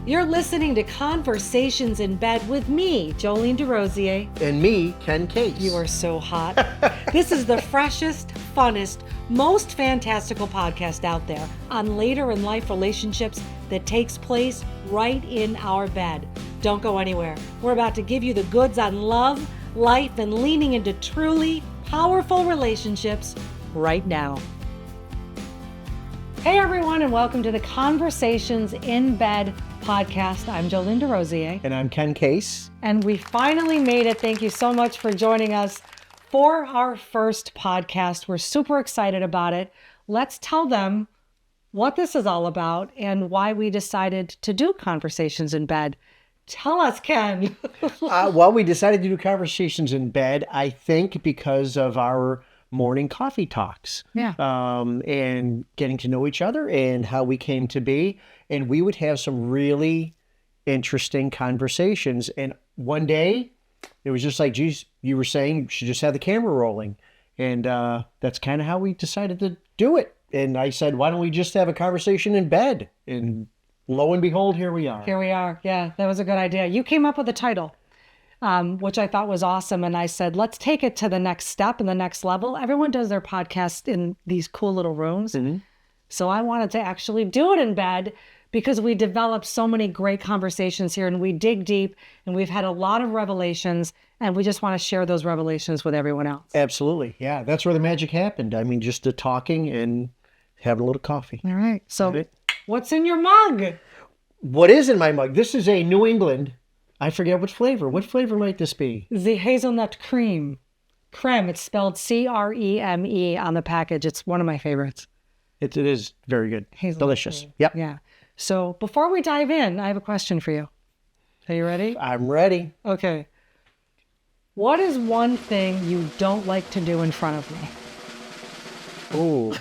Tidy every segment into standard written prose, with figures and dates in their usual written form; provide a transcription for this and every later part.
You're listening to Conversations in Bed with me, Joleene DeRosier. And me, Ken Case. You are so hot. This is the freshest, funnest, most fantastical podcast out there on later in life relationships that takes place right in our bed. Don't go anywhere. We're about to give you the goods on love, life, and leaning into truly powerful relationships right now. Hey everyone, and welcome to the Conversations in Bed podcast. I'm Joleene DeRosier. And I'm Ken Case. And we finally made it. Thank you so much for joining us for our first podcast. We're super excited about it. Let's tell them what this is all about and why we decided to do Conversations in Bed. Tell us, Ken. Well, we decided to do Conversations in Bed, I think, because of our morning coffee talks. Yeah. And getting to know each other and how we came to be. And we would have some really interesting conversations. And one day, it was just like, geez, you were saying you should just have the camera rolling. And that's kind of how we decided to do it. And I said, why don't we just have a conversation in bed? And lo and behold, here we are. Here we are. Yeah, that was a good idea. You came up with the title, which I thought was awesome. And I said, let's take it to the next step and the next level. Everyone does their podcast in these cool little rooms. Mm-hmm. So I wanted to actually do it in bed because we developed so many great conversations here and we dig deep and we've had a lot of revelations and we just want to share those revelations with everyone else. Absolutely. Yeah, that's where the magic happened. I mean, just the talking and having a little coffee. All right. So what's in your mug? What is in my mug? This is a New England. I forget what flavor. What flavor might this be? The hazelnut creme. Creme. It's spelled C-R-E-M-E on the package. It's one of my favorites. It is very good. Hazelnut delicious. Creme. Yep. Yeah. So before we dive in, I have a question for you. Are you ready? I'm ready. Okay. What is one thing you don't like to do in front of me? Oh.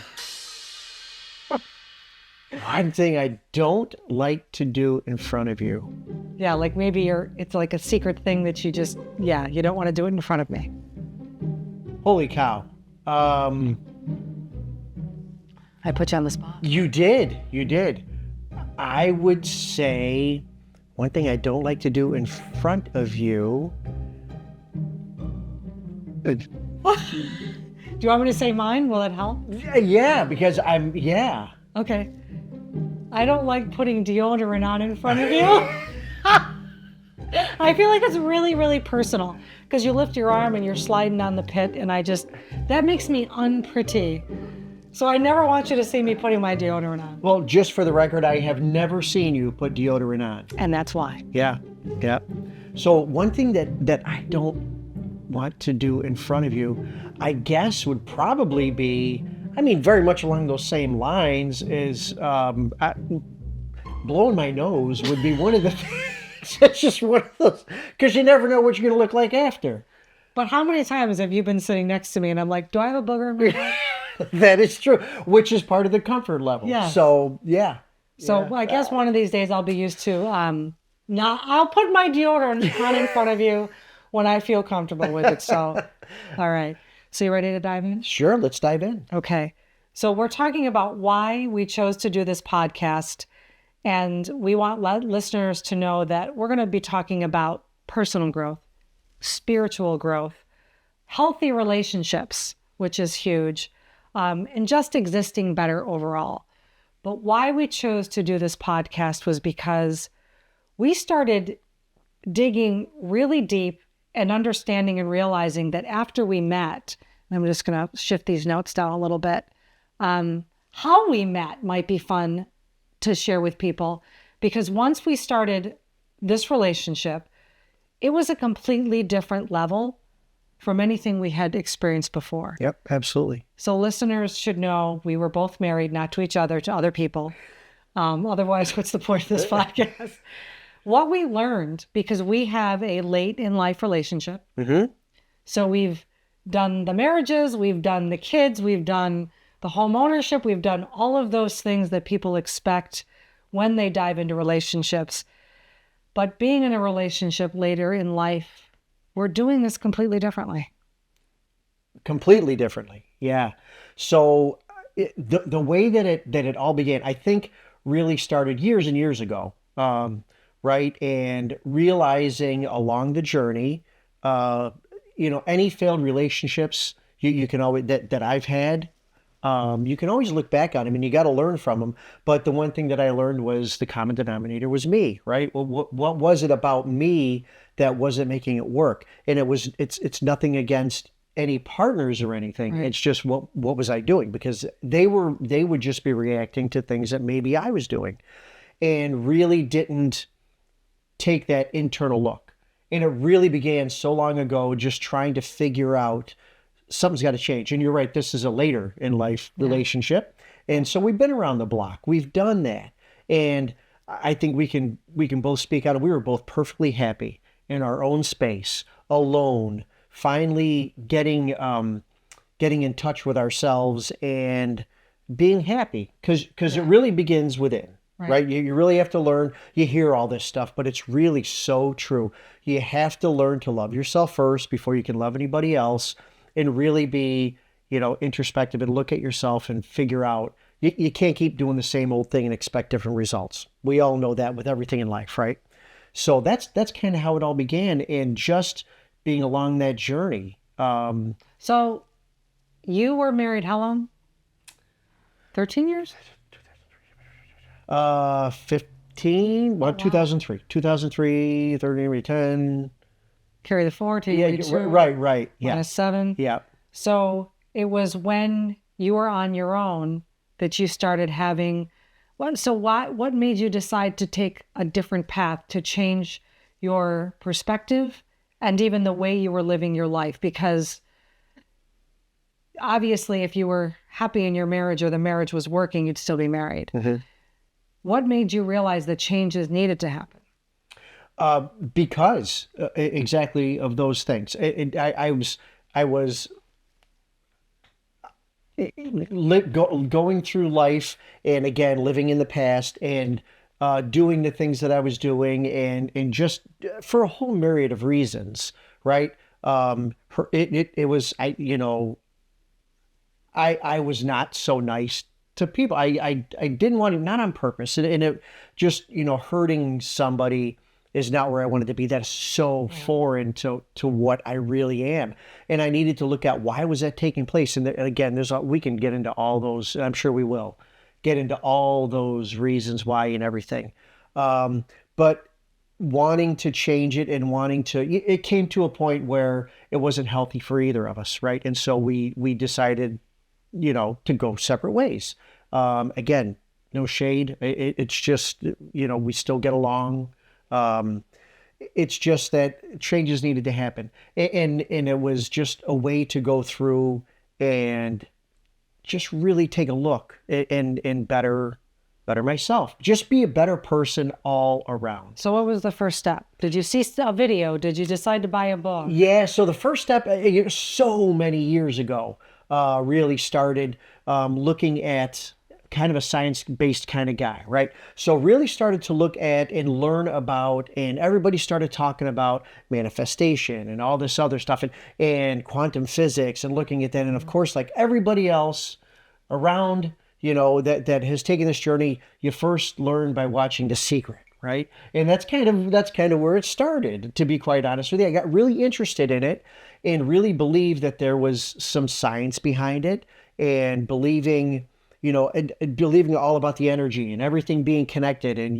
One thing I don't like to do in front of you. Yeah, like maybe it's like a secret thing that you just, you don't want to do it in front of me. Holy cow. I put you on the spot. You did. I would say one thing I don't like to do in front of you. Do you want me to say mine? Will it help? Yeah, because Okay. I don't like putting deodorant on in front of you. I feel like it's really, really personal because you lift your arm and you're sliding down the pit and that makes me unpretty. So I never want you to see me putting my deodorant on. Well, just for the record, I have never seen you put deodorant on. And that's why. Yeah. So one thing that I don't want to do in front of you, I guess would probably be, very much along those same lines is blowing my nose would be one of the things. It's just one of those, because you never know what you're going to look like after. But how many times have you been sitting next to me and I'm like, do I have a booger in my mouth? That is true, which is part of the comfort level. Yeah. So, yeah. So I guess one of these days I'll be used to, I'll put my deodorant on in front of you when I feel comfortable with it. So, all right. So you ready to dive in? Sure. Let's dive in. Okay. So we're talking about why we chose to do this podcast. And we want listeners to know that we're going to be talking about personal growth, spiritual growth, healthy relationships, which is huge, and just existing better overall. But why we chose to do this podcast was because we started digging really deep and understanding and realizing that after we met, and I'm just going to shift these notes down a little bit, how we met might be fun to share with people, because once we started this relationship, it was a completely different level from anything we had experienced before. Yep, absolutely. So listeners should know we were both married, not to each other, to other people. Otherwise, what's the point of this podcast? What we learned, because we have a late in life relationship. Mm-hmm. So we've done the marriages, we've done the kids, we've done the home ownership, we've done all of those things that people expect when they dive into relationships. But being in a relationship later in life, we're doing this completely differently. Completely differently, yeah. So the way that it all began, I think, really started years and years ago. right? And realizing along the journey, any failed relationships you can always that I've had, you can always look back on them and you got to learn from them. But the one thing that I learned was the common denominator was me, right? Well, what was it about me that wasn't making it work? And it's nothing against any partners or anything. Right. It's just what was I doing? Because they would just be reacting to things that maybe I was doing and really didn't take that internal look. And it really began so long ago, just trying to figure out something's got to change. And you're right, this is a later in life relationship. And so we've been around the block. We've done that. And I think we can both speak out. We were both perfectly happy in our own space, alone, finally getting in touch with ourselves and being happy. Because it really begins within. Right? You really have to learn. You hear all this stuff, but it's really so true. You have to learn to love yourself first before you can love anybody else, and really be, introspective and look at yourself and figure out you can't keep doing the same old thing and expect different results. We all know that with everything in life, right? So that's kind of how it all began, and just being along that journey. So you were married how long? 13 years? 15, well, 2003, 13, 10. Carry the 4 to Yeah, right. Yeah. Minus 7. Yeah. So it was when you were on your own that you started having, what made you decide to take a different path, to change your perspective and even the way you were living your life? Because obviously if you were happy in your marriage or the marriage was working, you'd still be married. Mm-hmm. What made you realize that changes needed to happen? Because exactly of those things. I was going through life, and again, living in the past, and doing the things that I was doing, and just for a whole myriad of reasons, right? It was, I was not so nice to people. I didn't want to, not on purpose. And it just, hurting somebody is not where I wanted to be. That's so foreign to what I really am. And I needed to look at why was that taking place. And again, we can get into all those, I'm sure we will get into all those reasons why and everything. But wanting to change it and it came to a point where it wasn't healthy for either of us. Right. And so we decided, to go separate ways. Again, no shade. It's just, we still get along. It's just that changes needed to happen. And it was just a way to go through and just really take a look and better myself. Just be a better person all around. So what was the first step? Did you see a video? Did you decide to buy a book? Yeah, so the first step, so many years ago, really started looking at kind of a science-based kind of guy, right? So really started to look at and learn about, and everybody started talking about manifestation and all this other stuff, and quantum physics, and looking at that. And of course, like everybody else around, that has taken this journey, you first learn by watching The Secret, right? And that's kind of where it started, to be quite honest with you. I got really interested in it and really believed that there was some science behind it, and believing all about the energy and everything being connected. And,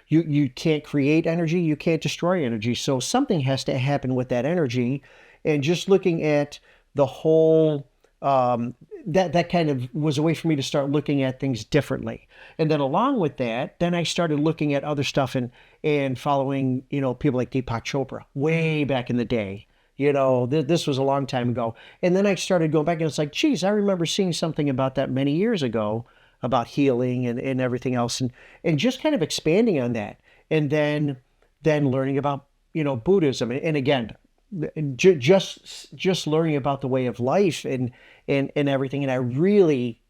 you can't create energy, you can't destroy energy. So something has to happen with that energy. And just looking at the whole, that kind of was a way for me to start looking at things differently. And then along with that, then I started looking at other stuff and following, people like Deepak Chopra way back in the day. This was a long time ago. And then I started going back, and it's like, geez, I remember seeing something about that many years ago, about healing and everything else, and just kind of expanding on that. And then learning about, Buddhism. And again, just learning about the way of life and everything. And I really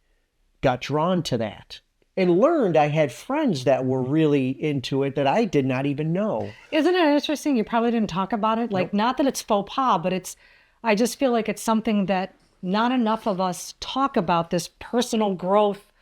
got drawn to that. And learned I had friends that were really into it that I did not even know. Isn't it interesting? You probably didn't talk about it. Like, not that it's faux pas, but I just feel like it's something that not enough of us talk about, this personal growth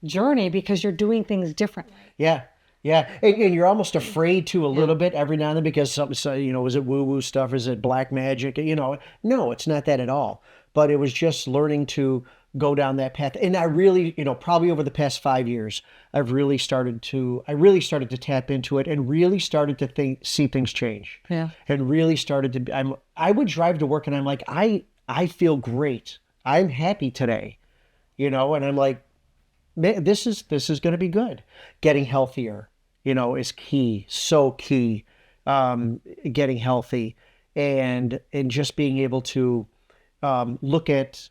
journey, because you're doing things differently. Yeah. Yeah, and you're almost afraid to a little bit every now and then because something, so, is it woo-woo stuff? Is it black magic? No, it's not that at all. But it was just learning to go down that path. And I really, probably over the past 5 years, I really started to tap into it and really started to see things change. Yeah. And really started to, I would drive to work and I'm like, I feel great. I'm happy today, and I'm like, man, this is going to be good. Getting healthier, is key, so key. Getting healthy and just being able to look at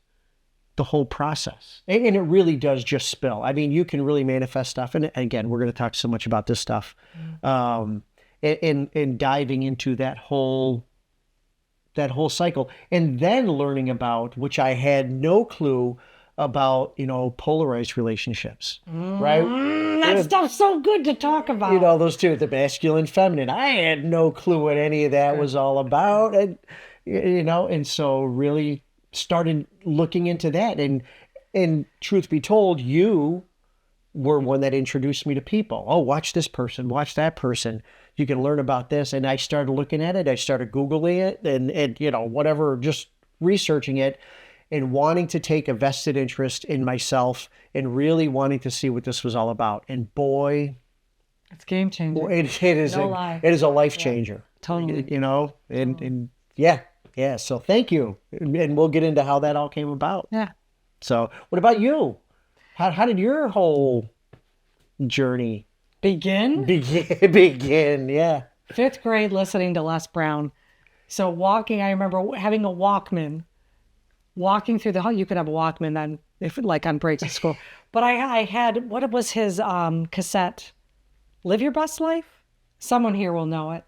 the whole process. And it really does just spill. I mean, you can really manifest stuff. And again, we're going to talk so much about this stuff. And diving into that whole cycle, and then learning about, which I had no clue about, polarized relationships, right? That stuff's so good to talk about. Those two, the masculine, feminine. I had no clue what any of that was all about. And, and so really started looking into that. And truth be told, you were one that introduced me to people. Oh, watch this person, watch that person. You can learn about this. And I started looking at it. I started Googling it and whatever, just researching it and wanting to take a vested interest in myself and really wanting to see what this was all about. And boy, it's game changer. It is a life changer. Totally. And yeah. So thank you. And we'll get into how that all came about. Yeah. So what about you? How did your whole journey begin? Begin, yeah. 5th grade, listening to Les Brown. So I remember having a Walkman, walking through the hall. You could have a Walkman then, if like on breaks at school. But I had, what was his cassette? Live Your Best Life? Someone here will know it.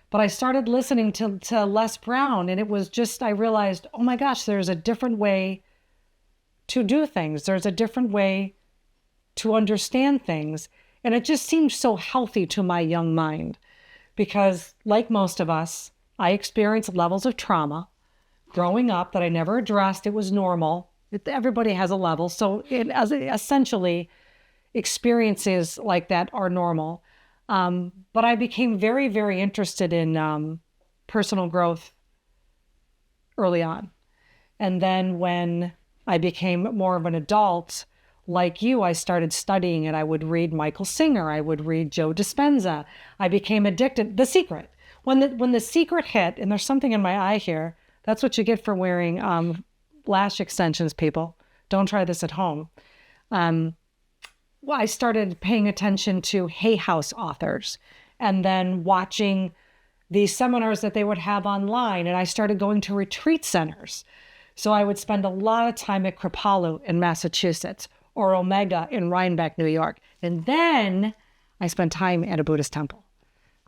But I started listening to Les Brown, and it was just, I realized, oh my gosh, there's a different way to do things. There's a different way to understand things. And it just seemed so healthy to my young mind because, like most of us, I experienced levels of trauma growing up that I never addressed. It was normal. Everybody has a level. So essentially, experiences like that are normal. But I became very, very interested in personal growth early on. And then when I became more of an adult, like you, I started studying it. I would read Michael Singer. I would read Joe Dispenza. I became addicted. The Secret. When the Secret hit, and there's something in my eye here, that's what you get for wearing lash extensions, people. Don't try this at home. I started paying attention to Hay House authors and then watching these seminars that they would have online. And I started going to retreat centers. So I would spend a lot of time at Kripalu in Massachusetts or Omega in Rhinebeck, New York. And then I spent time at a Buddhist temple,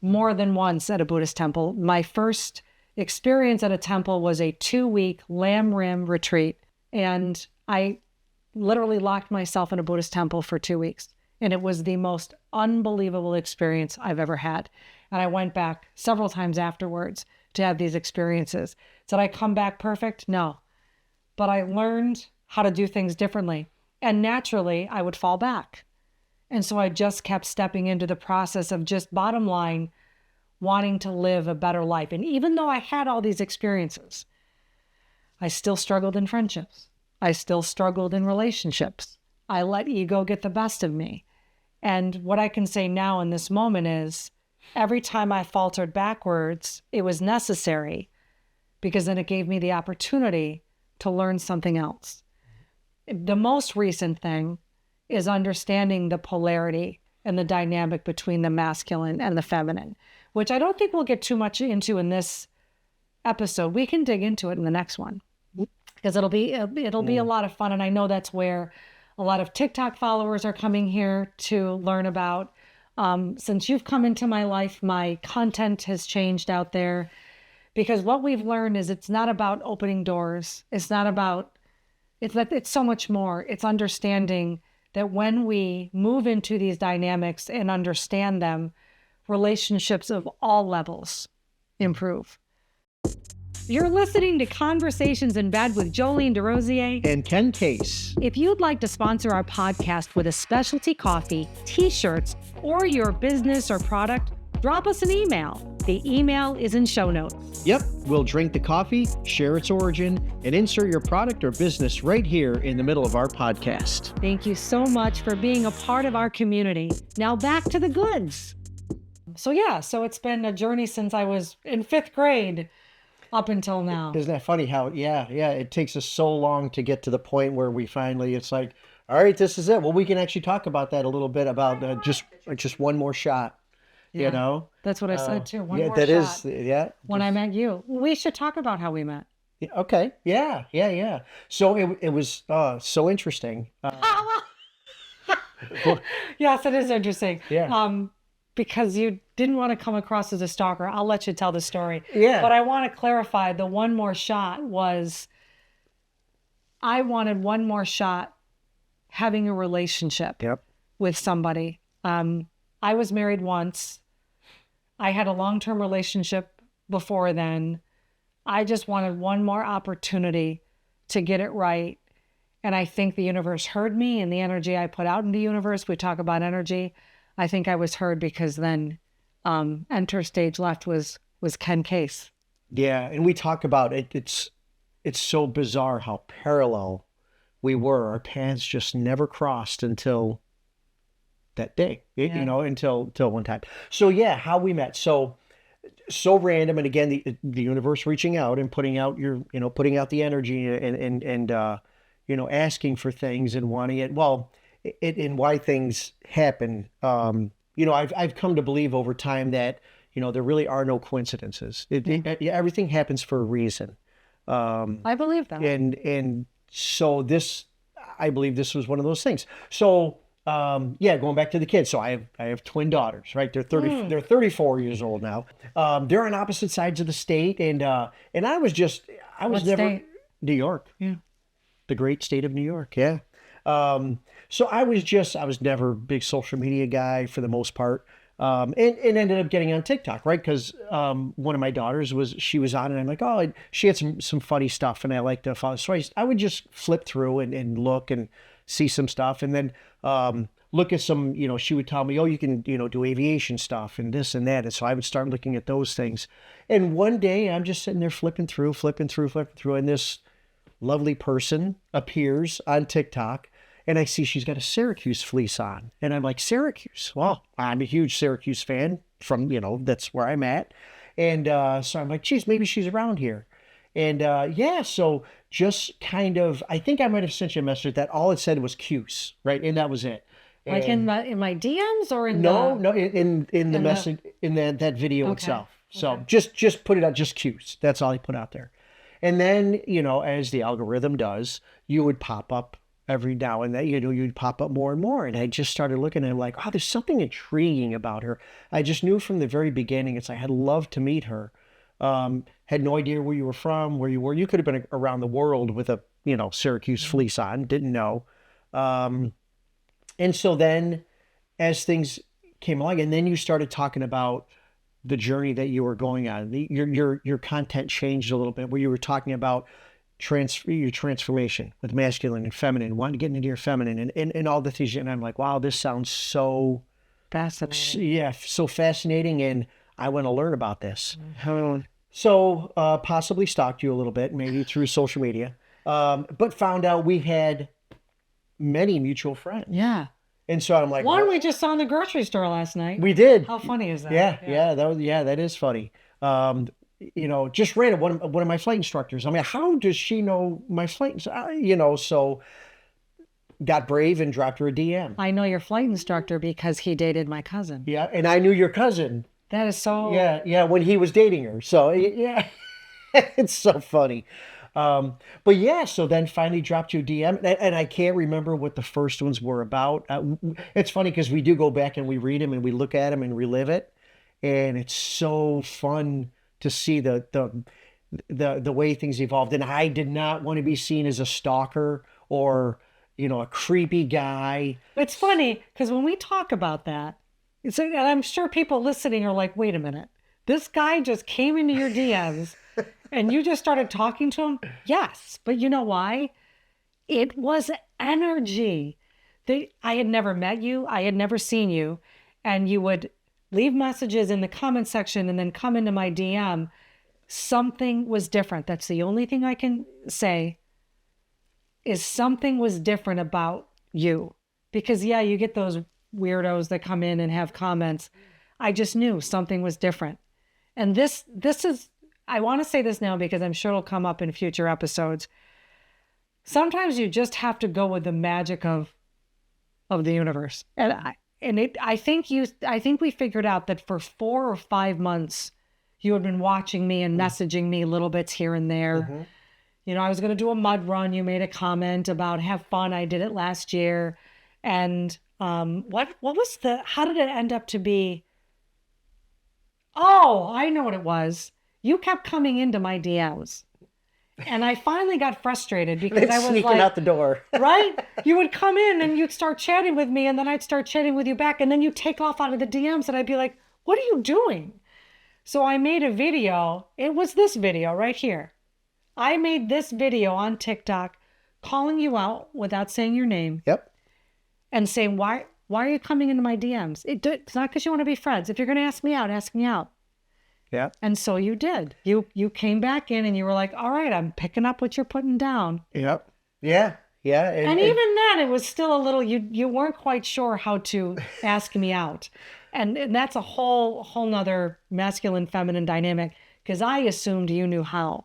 more than once at a Buddhist temple. My first experience at a temple was a 2-week Lam Rim retreat. And I literally locked myself in a Buddhist temple for 2 weeks. And it was the most unbelievable experience I've ever had. And I went back several times afterwards to have these experiences. Did I come back perfect? No. But I learned how to do things differently. And naturally, I would fall back. And so I just kept stepping into the process of just bottom line, wanting to live a better life. And even though I had all these experiences, I still struggled in friendships. I still struggled in relationships. I let ego get the best of me. And what I can say now in this moment is every time I faltered backwards, it was necessary because then it gave me the opportunity to learn something else. The most recent thing is understanding the polarity and the dynamic between the masculine and the feminine, which I don't think we'll get too much into in this episode. We can dig into it in the next one because it'll be a lot of fun. And I know that's where a lot of TikTok followers are coming here to learn about. Since you've come into my life, my content has changed out there because what we've learned is it's not about opening doors. It's so much more. It's understanding that when we move into these dynamics and understand them, relationships of all levels improve. You're listening to Conversations in Bed with Joleene DeRosier and Ken Case. If you'd like to sponsor our podcast with a specialty coffee, t-shirts, or your business or product, drop us an email. The email is in show notes. Yep, we'll drink the coffee, share its origin, and insert your product or business right here in the middle of our podcast. Thank you so much for being a part of our community. Now back to the goods. So it's been a journey since I was in 5th grade up until now. Isn't that funny how, it takes us so long to get to the point where we finally, it's like, all right, this is it. Well, we can actually talk about that a little bit about just one more shot. Yeah, you know, that's what I said too. One more that shot. When I met you, we should talk about how we met. Okay. Yeah. So it was so interesting. Yes, it is interesting. Yeah. Because you didn't want to come across as a stalker. I'll let you tell the story. Yeah. But I want to clarify the one more shot was I wanted one more shot having a relationship with somebody. I was married once. I had a long-term relationship before then. I just wanted one more opportunity to get it right. And I think the universe heard me and the energy I put out in the universe. We talk about energy. I think I was heard because then enter stage left was Ken Case. Yeah. And we talk about it. It's so bizarre how parallel we were. Our paths just never crossed until that day, until one time. So how we met. So random. And again, the universe reaching out and putting out putting out the energy and asking for things and wanting it. Well, and why things happen. I've come to believe over time that, there really are no coincidences. Everything happens for a reason. I believe that. And so I believe this was one of those things. So, going back to the kids. So I have twin daughters, right? They're 34 years old now. They're on opposite sides of the state. And I was What never state? New York. Yeah. The great state of New York. Yeah. So I was never a big social media guy for the most part. And ended up getting on TikTok, right? Because one of my daughters was on, and I'm like, oh, she had some funny stuff, and I like to follow. So I would just flip through and look and see some stuff, and then look at some, she would tell me, oh, you can, do aviation stuff and this and that. And so I would start looking at those things. And one day I'm just sitting there flipping through, and this lovely person appears on TikTok. And I see she's got a Syracuse fleece on. And I'm like, Syracuse? Well, I'm a huge Syracuse fan from, that's where I'm at. And so I'm like, geez, maybe she's around here. And so just kind of, I think I might have sent you a message that all it said was Cuse, right? And that was it. Like in my DMs or in in the message, in that video itself. So just put it out, just Cuse. That's all I put out there. And then, as the algorithm does, you would pop up every now and then, you'd pop up more and more. And I just started looking and I'm like, oh, there's something intriguing about her. I just knew from the very beginning, it's like, I'd love to meet her. Had no idea where you were from, where you were. You could have been around the world with a, Syracuse fleece on, didn't know. And so then as things came along, and then you started talking about the journey that you were going on, your content changed a little bit, where you were talking about your transformation with masculine and feminine, wanting to get into your feminine and all the things. And I'm like, wow, this sounds so fascinating. Yeah, so fascinating. And I want to learn about this. So possibly stalked you a little bit, maybe through social media, but found out we had many mutual friends. Yeah. And so I'm like, one we just saw in the grocery store last night. We did. How funny is that? Yeah. That is funny. Just random, one of my flight instructors. I mean, how does she know my flight? So got brave and dropped her a DM. I know your flight instructor because he dated my cousin. Yeah, and I knew your cousin. That is so... Yeah, when he was dating her. So, yeah, it's so funny. But yeah, so then finally dropped you a DM. And I can't remember what the first ones were about. It's funny because we do go back and we read them and we look at them and relive it. And it's so fun to see the way things evolved. And I did not want to be seen as a stalker or, a creepy guy. It's funny because when we talk about that, and I'm sure people listening are like, wait a minute, this guy just came into your DMs And you just started talking to him? Yes. But you know why? It was energy. I had never met you. I had never seen you. And you would leave messages in the comment section and then come into my DM. Something was different. That's the only thing I can say, is something was different about you. Because yeah, you get those weirdos that come in and have comments. I just knew something was different. And this is, I want to say this now because I'm sure it'll come up in future episodes. Sometimes you just have to go with the magic of the universe. And I think we figured out that for 4 or 5 months, you had been watching me and messaging me little bits here and there. Mm-hmm. You know, I was going to do a mud run. You made a comment about have fun. I did it last year. And what was how did it end up to be? Oh, I know what it was. You kept coming into my DMs. And I finally got frustrated because I was sneaking out the door. Right? You would come in and you'd start chatting with me and then I'd start chatting with you back. And then you'd take off out of the DMs and I'd be like, what are you doing? So I made a video. It was this video right here. I made this video on TikTok calling you out without saying your name. Yep. And saying, why are you coming into my DMs? It's not because you want to be friends. If you're going to ask me out, ask me out. Yeah. And so you did. You came back in and you were like, all right, I'm picking up what you're putting down. Yep. Yeah. Yeah. And even then, it was still a little, you weren't quite sure how to ask me out. And that's a whole nother masculine, feminine dynamic because I assumed you knew how,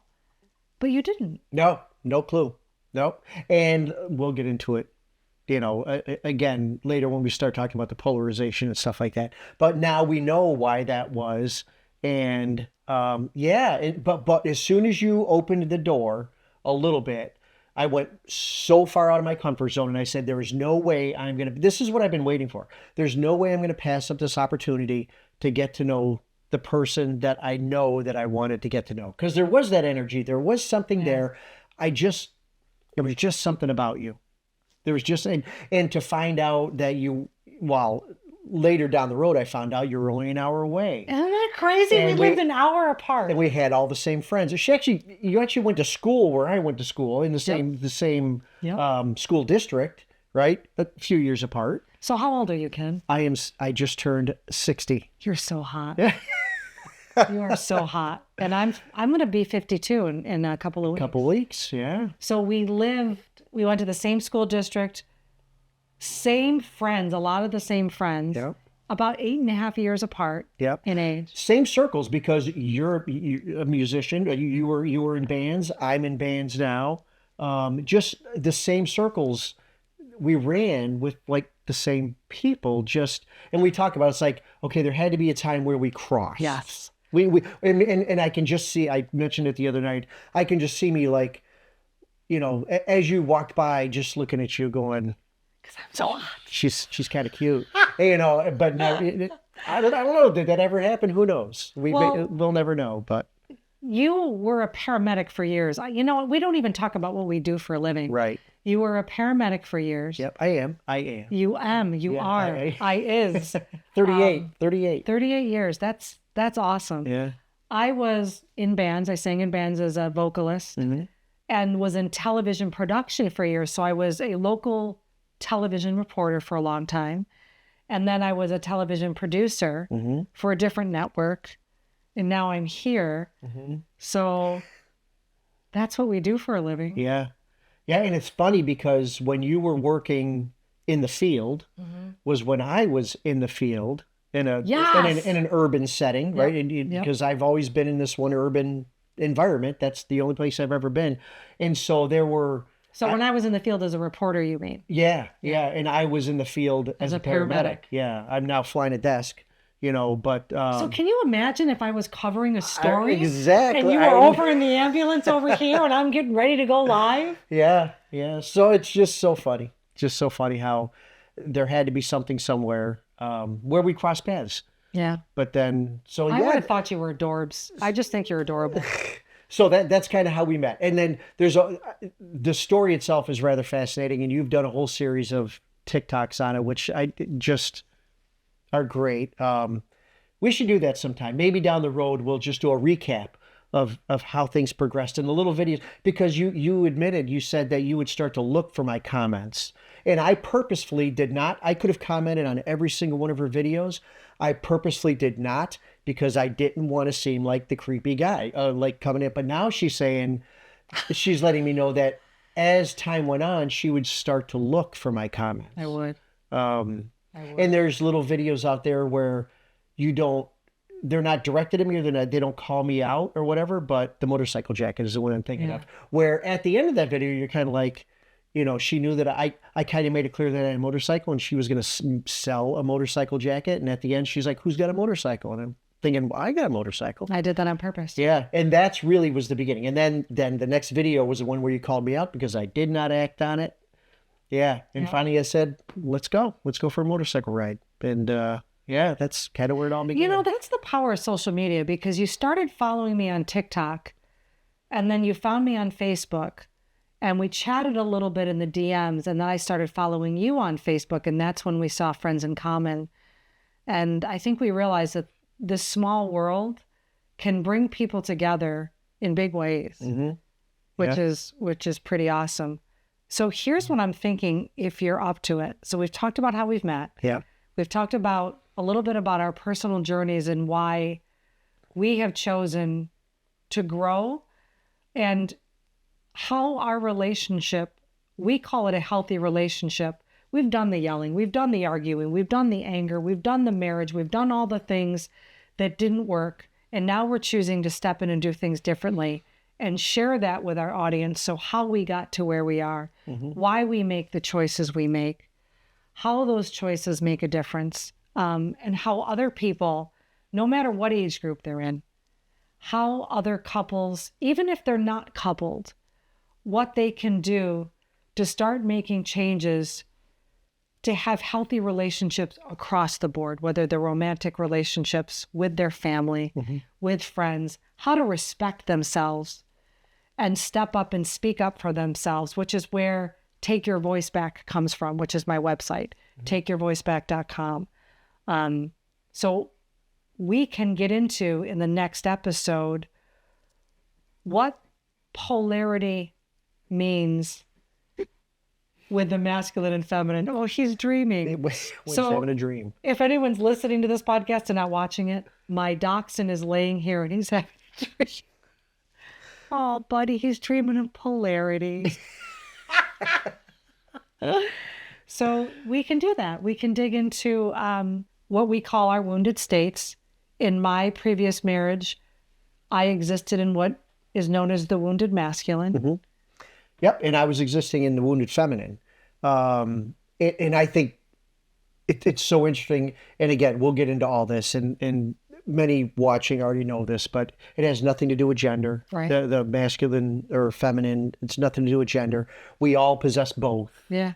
but you didn't. No clue. Nope. And we'll get into it, you know, again, later when we start talking about the polarization and stuff like that. But now we know why that was. And but as soon as you opened the door a little bit, I went so far out of my comfort zone and I said, there is no way this is what I've been waiting for. There's no way I'm going to pass up this opportunity to get to know the person that I know that I wanted to get to know. Because there was that energy. There was something there. There was just something about you. There was just, and to find out that later down the road, I found out you were only an hour away. Isn't that crazy? We lived an hour apart. And we had all the same friends. You actually went to school where I went to school in the same school district, right? A few years apart. So how old are you, Ken? I just turned 60. You're so hot. You are so hot. And I'm going to be 52 in a couple of weeks. Couple weeks, yeah. So we went to the same school district, same friends, a lot of the same friends. Yep. About 8.5 years apart. Yep. In age. Same circles because you're a musician. You were in bands. I'm in bands now. Just the same circles we ran with, like the same people. And we talk about it's like, okay, there had to be a time where we crossed. Yes. And I can just see. I mentioned it the other night. I can just see me like, you know, as you walked by, just looking at you, going, because I'm so hot. She's kind of cute, you know. But no, I don't know. Did that ever happen? Who knows? We'll never know. But you were a paramedic for years. You know, we don't even talk about what we do for a living. Right. You were a paramedic for years. Yep, I am. You are. I is. 38. 38 years. That's awesome. Yeah. I was in bands. I sang in bands as a vocalist and was in television production for years. So I was a local television reporter for a long time. And then I was a television producer for a different network. And now I'm here. So that's what we do for a living. Yeah. Yeah. And it's funny because when you were working in the field was when I was in the field in an urban setting, right? Because I've always been in this one urban environment. That's the only place I've ever been. And so there were... So when I was in the field as a reporter, you mean? Yeah. And I was in the field as a paramedic. Yeah. I'm now flying a desk, you know, but... so can you imagine if I was covering a story? Exactly. And you were over in the ambulance over here and I'm getting ready to go live? Yeah. So it's just so funny. Just so funny how there had to be something somewhere where we cross paths. Yeah. But then, I would have thought you were adorbs. I just think you're adorable. So that's kind of how we met. And then the story itself is rather fascinating, and you've done a whole series of TikToks on it, which I just are great. We should do that sometime. Maybe down the road we'll just do a recap of how things progressed in the little videos, because you admitted, you said that you would start to look for my comments. And I purposefully did not. I could have commented on every single one of her videos. I purposefully did not, because I didn't want to seem like the creepy guy, like coming in. But now she's letting me know that as time went on, she would start to look for my comments. I would. I would. And there's little videos out there where they're not directed at me, or they don't call me out or whatever, but the motorcycle jacket is the one I'm thinking of, where at the end of that video, you're kind of like, she knew that I kind of made it clear that I had a motorcycle, and she was going to sell a motorcycle jacket. And at the end, she's like, who's got a motorcycle? And I'm thinking, well, I got a motorcycle. I did that on purpose. Yeah. And that's really was the beginning. And then the next video was the one where you called me out because I did not act on it. Yeah. And finally I said, let's go for a motorcycle ride. And, yeah, that's kind of where it all began. That's the power of social media, because you started following me on TikTok, and then you found me on Facebook, and we chatted a little bit in the DMs, and then I started following you on Facebook, and that's when we saw friends in common. And I think we realized that this small world can bring people together in big ways, which is pretty awesome. So here's what I'm thinking, if you're up to it. So we've talked about how we've met. Yeah. We've talked about a little bit about our personal journeys and why we have chosen to grow, and how our relationship, we call it a healthy relationship. We've done the yelling, we've done the arguing, we've done the anger, we've done the marriage, we've done all the things that didn't work. And now we're choosing to step in and do things differently and share that with our audience. So how we got to where we are, why we make the choices we make, how those choices make a difference, and how other people, no matter what age group they're in, how other couples, even if they're not coupled, what they can do to start making changes to have healthy relationships across the board, whether they're romantic relationships with their family, with friends, how to respect themselves and step up and speak up for themselves, which is where Take Your Voice Back comes from, which is my website, takeyourvoiceback.com. So we can get into, in the next episode, what polarity means with the masculine and feminine. Oh, he's dreaming. He's having a dream. If anyone's listening to this podcast and not watching it, my dachshund is laying here and he's having a dream. Oh, buddy, he's dreaming of polarity. So we can do that. We can dig into what we call our wounded states. In my previous marriage, I existed in what is known as the wounded masculine. Yep, and I was existing in the wounded feminine. And I think it's so interesting. And again, we'll get into all this, and many watching already know this, but it has nothing to do with gender. Right. The masculine or feminine, it's nothing to do with gender. We all possess both. Yeah.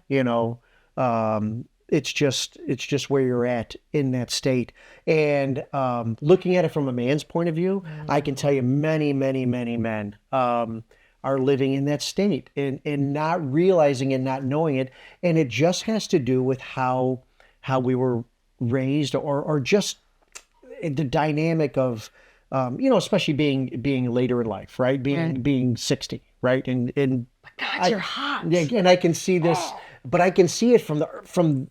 It's just where you're at in that state. And looking at it from a man's point of view, I can tell you many, many, many men are living in that state and not realizing and not knowing it. And it just has to do with how we were raised, or just the dynamic of, especially being later in life, right? Being 60, right? And God, you're hot. And I can see this, but I can see it from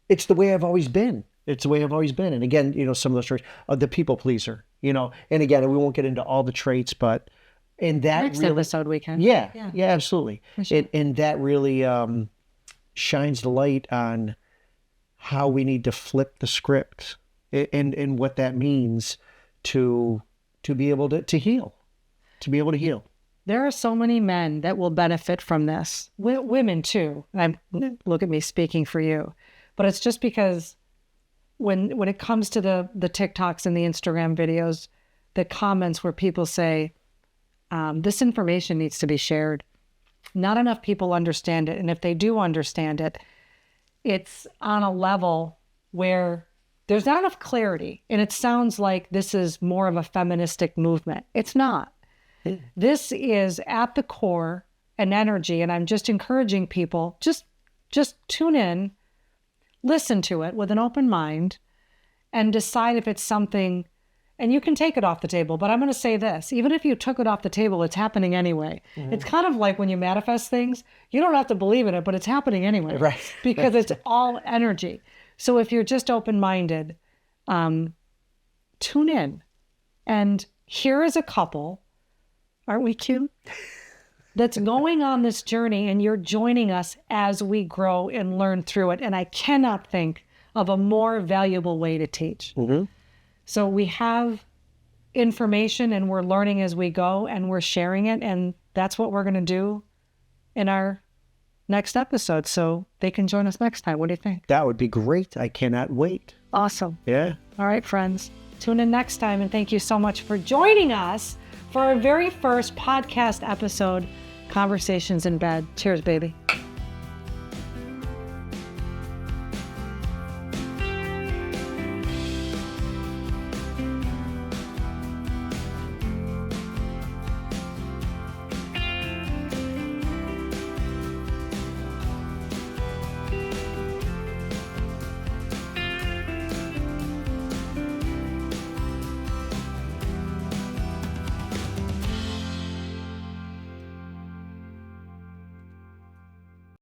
it's the way I've always been. It's the way I've always been. And again, some of those traits, the people pleaser, and again, we won't get into all the traits, but in that next episode we can. Yeah, absolutely. Sure. And that really shines the light on how we need to flip the script and what that means to be able to heal, There are so many men that will benefit from this. Women too. Look at me speaking for you, but it's just because when it comes to the TikToks and the Instagram videos, the comments where people say, this information needs to be shared. Not enough people understand it. And if they do understand it, it's on a level where there's not enough clarity. And it sounds like this is more of a feministic movement. It's not. This is at the core an energy. And I'm just encouraging people, just tune in, listen to it with an open mind, and decide if it's something and you can take it off the table, but I'm going to say this, even if you took it off the table, it's happening anyway. It's kind of like when you manifest things, you don't have to believe in it, but it's happening anyway. Right. Because it's all energy. So if you're just open-minded, tune in. And here is a couple, aren't we cute? That's going on this journey, and you're joining us as we grow and learn through it. And I cannot think of a more valuable way to teach. So we have information and we're learning as we go and we're sharing it. And that's what we're going to do in our next episode. So they can join us next time. What do you think? That would be great. I cannot wait. Awesome. Yeah. All right, friends. Tune in next time. And thank you so much for joining us for our very first podcast episode, Conversations in Bed. Cheers, baby.